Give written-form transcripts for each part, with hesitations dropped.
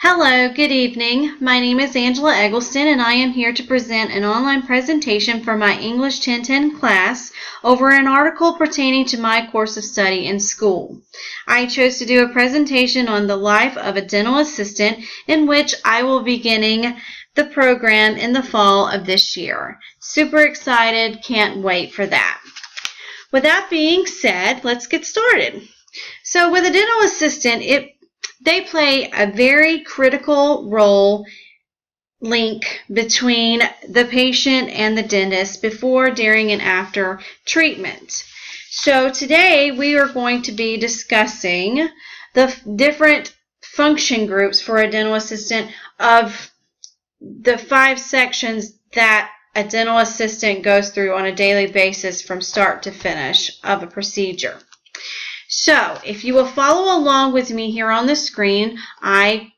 Hello, good evening. My name is Angela Eggleston and I am here to present an online presentation for my English 1010 class over an article pertaining to my course of study in school. I chose to do a presentation on the life of a dental assistant in which I will be beginning the program in the fall of this year. Super excited, can't wait for that. With that being said, let's get started. So with a dental assistant, they play a very critical role link between the patient and the dentist before, during, and after treatment. So today we are going to be discussing the different function groups for a dental assistant of the 5 sections that a dental assistant goes through on a daily basis from start to finish of a procedure. So, if you will follow along with me here on the screen, I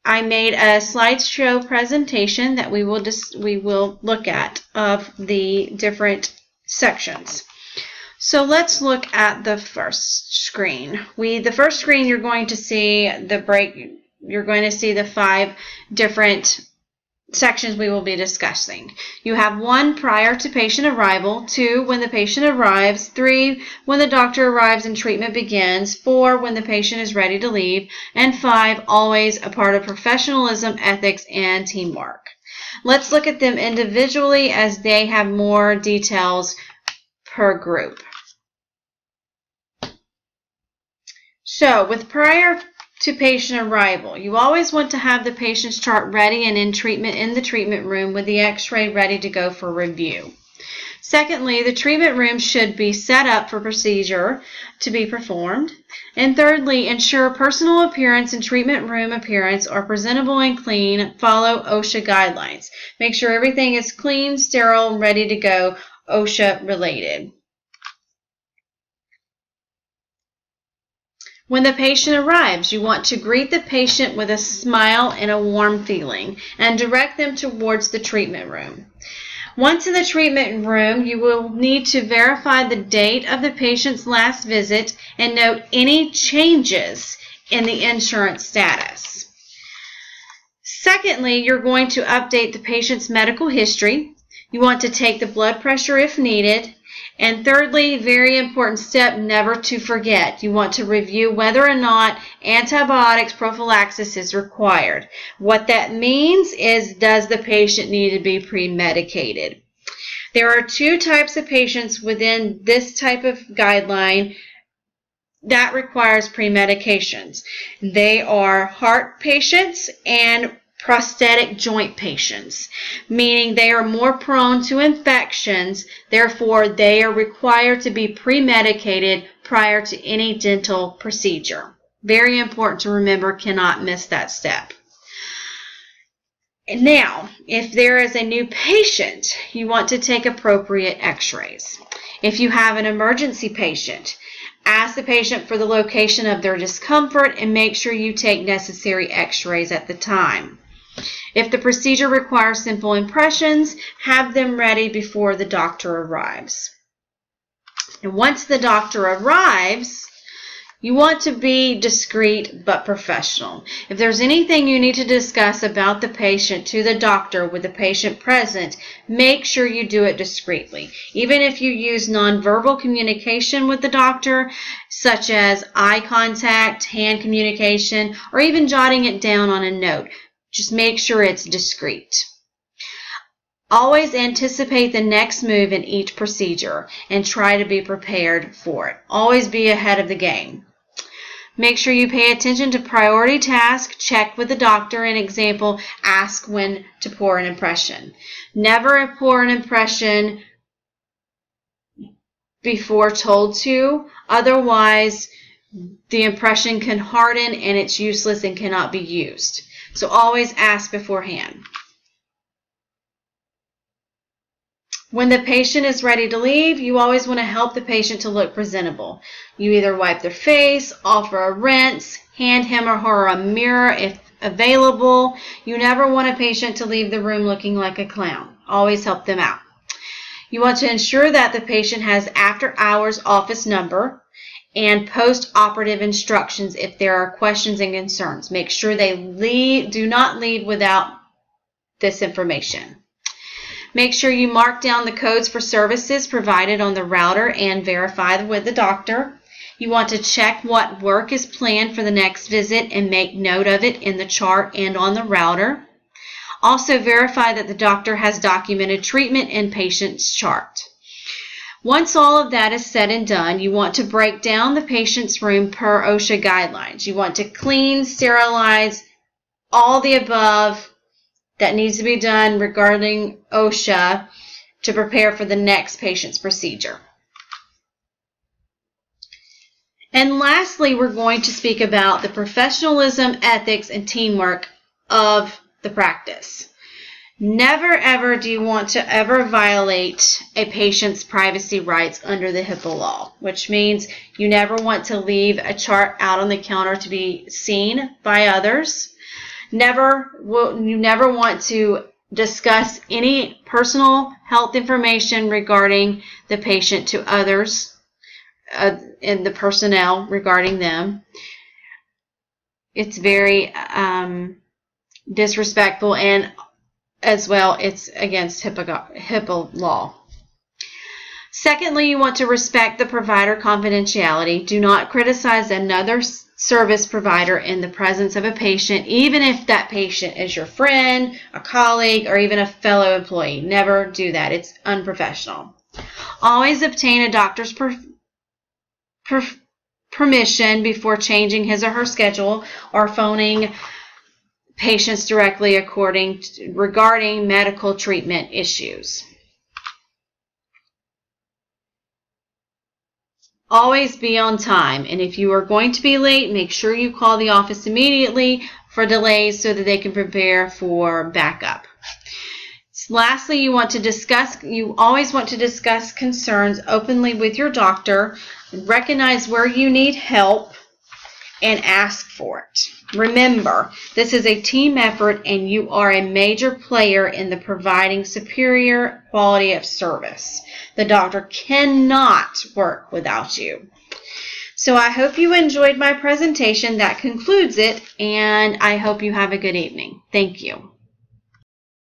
made a slideshow presentation that we will look at of the different sections. So let's look at the first screen. The first screen you're going to see you're going to see the 5 different sections we will be discussing. You have 1, prior to patient arrival, 2, when the patient arrives, 3, when the doctor arrives and treatment begins, 4, when the patient is ready to leave, and 5, always a part of professionalism, ethics, and teamwork. Let's look at them individually as they have more details per group. So, with prior to patient arrival, you always want to have the patient's chart ready and in the treatment room with the x-ray ready to go for review. Secondly, the treatment room should be set up for procedure to be performed. And thirdly, ensure personal appearance and treatment room appearance are presentable and clean. Follow OSHA guidelines. Make sure everything is clean, sterile, and ready to go, OSHA related. When the patient arrives, you want to greet the patient with a smile and a warm feeling and direct them towards the treatment room. Once in the treatment room, you will need to verify the date of the patient's last visit and note any changes in the insurance status. Secondly, you're going to update the patient's medical history. You want to take the blood pressure if needed. And thirdly, very important step, never to forget. You want to review whether or not antibiotics prophylaxis is required. What that means is, does the patient need to be pre-medicated? There are 2 types of patients within this type of guideline that requires pre-medications. They are heart patients and prosthetic joint patients, meaning they are more prone to infections, therefore they are required to be pre-medicated prior to any dental procedure. Very important to remember, cannot miss that step. And now, if there is a new patient, you want to take appropriate x-rays. If you have an emergency patient, ask the patient for the location of their discomfort and make sure you take necessary x-rays at the time. If the procedure requires simple impressions, have them ready before the doctor arrives. And once the doctor arrives, you want to be discreet but professional. If there's anything you need to discuss about the patient to the doctor with the patient present, make sure you do it discreetly. Even if you use nonverbal communication with the doctor, such as eye contact, hand communication, or even jotting it down on a note, just make sure it's discreet. Always anticipate the next move in each procedure and try to be prepared for it. Always be ahead of the game. Make sure you pay attention to priority tasks. Check with the doctor. An example, ask when to pour an impression. Never pour an impression before told to. Otherwise, the impression can harden and it's useless and cannot be used. So always ask beforehand. When the patient is ready to leave, you always want to help the patient to look presentable. You either wipe their face, offer a rinse, hand him or her a mirror if available. You never want a patient to leave the room looking like a clown. Always help them out. You want to ensure that the patient has after-hours office number and post-operative instructions if there are questions and concerns. Make sure they do not leave without this information. Make sure you mark down the codes for services provided on the router and verify with the doctor. You want to check what work is planned for the next visit and make note of it in the chart and on the router. Also verify that the doctor has documented treatment in patient's chart. Once all of that is said and done, you want to break down the patient's room per OSHA guidelines. You want to clean, sterilize, all the above that needs to be done regarding OSHA to prepare for the next patient's procedure. And lastly, we're going to speak about the professionalism, ethics, and teamwork of the practice. Never ever do you want to ever violate a patient's privacy rights under the HIPAA law, which means you never want to leave a chart out on the counter to be seen by others. You never want to discuss any personal health information regarding the patient to others and the personnel regarding them. It's very disrespectful, and as well, it's against HIPAA law. Secondly, you want to respect the provider confidentiality. Do not criticize another service provider in the presence of a patient, even if that patient is your friend, a colleague, or even a fellow employee. Never do that. It's unprofessional. Always obtain a doctor's permission before changing his or her schedule or phoning patients directly regarding medical treatment issues. Always be on time, and if you are going to be late, make sure you call the office immediately for delays so that they can prepare for backup. Lastly, you always want to discuss concerns openly with your doctor, recognize where you need help, and ask for it. Remember, this is a team effort and you are a major player in the providing superior quality of service. The doctor cannot work without you. So I hope you enjoyed my presentation. That concludes it, and I hope you have a good evening. Thank you.